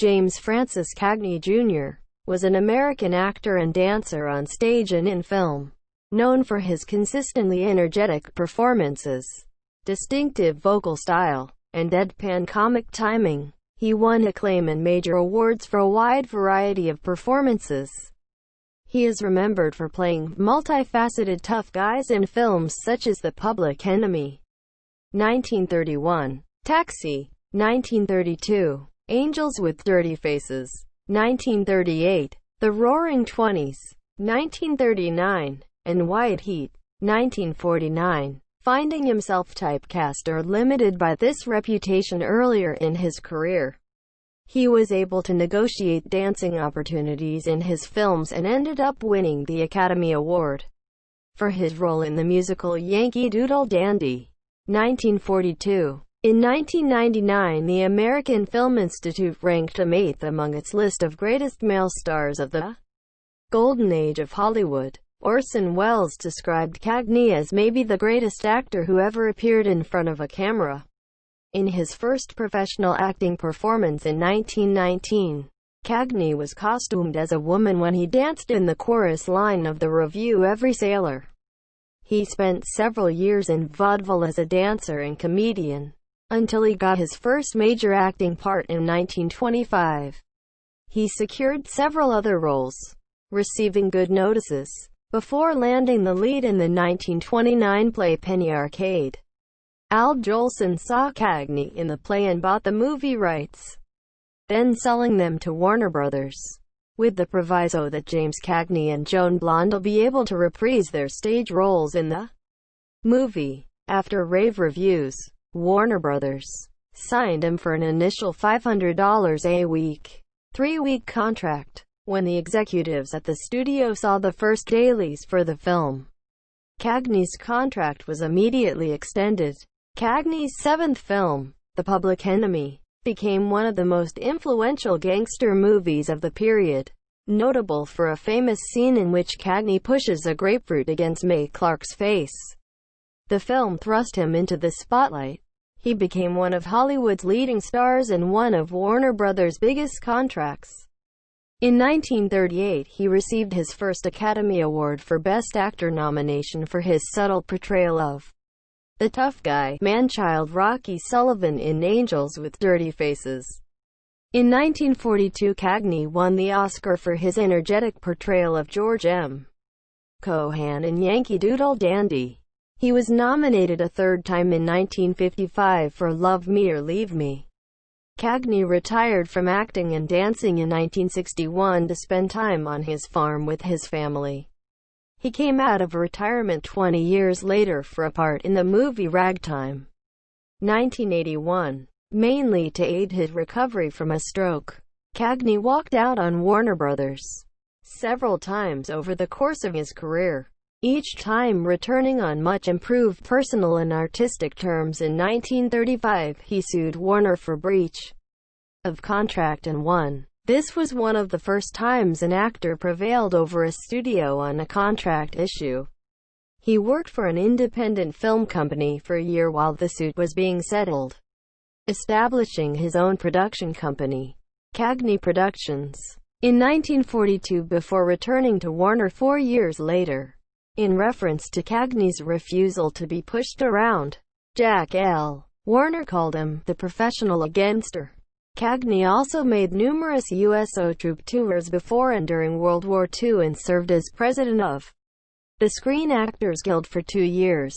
James Francis Cagney Jr. was an American actor and dancer on stage and in film. Known for his consistently energetic performances, distinctive vocal style, and deadpan comic timing, he won acclaim and major awards for a wide variety of performances. He is remembered for playing multifaceted tough guys in films such as The Public Enemy, 1931, Taxi, 1932, Angels with Dirty Faces, 1938, The Roaring Twenties, 1939, and White Heat, 1949. Finding himself typecast or limited by this reputation earlier in his career, he was able to negotiate dancing opportunities in his films and ended up winning the Academy Award for his role in the musical Yankee Doodle Dandy, 1942. In 1999, the American Film Institute ranked him 8th among its list of greatest male stars of the Golden Age of Hollywood. Orson Welles described Cagney as maybe the greatest actor who ever appeared in front of a camera. In his first professional acting performance in 1919, Cagney was costumed as a woman when he danced in the chorus line of the revue Every Sailor. He spent several years in vaudeville as a dancer and comedian, until he got his first major acting part in 1925. He secured several other roles, receiving good notices, before landing the lead in the 1929 play Penny Arcade. Al Jolson saw Cagney in the play and bought the movie rights, then selling them to Warner Brothers, with the proviso that James Cagney and Joan Blonde will be able to reprise their stage roles in the movie. After rave reviews, Warner Brothers signed him for an initial $500 a week, 3-week contract. When the executives at the studio saw the first dailies for the film, Cagney's contract was immediately extended. Cagney's seventh film, The Public Enemy, became one of the most influential gangster movies of the period, notable for a famous scene in which Cagney pushes a grapefruit against Mae Clarke's face. The film thrust him into the spotlight. He became one of Hollywood's leading stars and one of Warner Brothers' biggest contracts. In 1938, he received his first Academy Award for Best Actor nomination for his subtle portrayal of the tough guy, man-child Rocky Sullivan in Angels with Dirty Faces. In 1942, Cagney won the Oscar for his energetic portrayal of George M. Cohan in Yankee Doodle Dandy. He was nominated a third time in 1955 for Love Me or Leave Me. Cagney retired from acting and dancing in 1961 to spend time on his farm with his family. He came out of retirement 20 years later for a part in the movie Ragtime, 1981. Mainly to aid his recovery from a stroke, Cagney walked out on Warner Brothers several times over the course of his career, each time returning on much improved personal and artistic terms. In 1935, he sued Warner for breach of contract and won. This was one of the first times an actor prevailed over a studio on a contract issue. He worked for an independent film company for a year while the suit was being settled, establishing his own production company, Cagney Productions, in 1942 before returning to Warner 4 years later. In reference to Cagney's refusal to be pushed around, Jack L. Warner called him the professional gangster. Cagney also made numerous USO troop tours before and during World War II and served as president of the Screen Actors Guild for 2 years.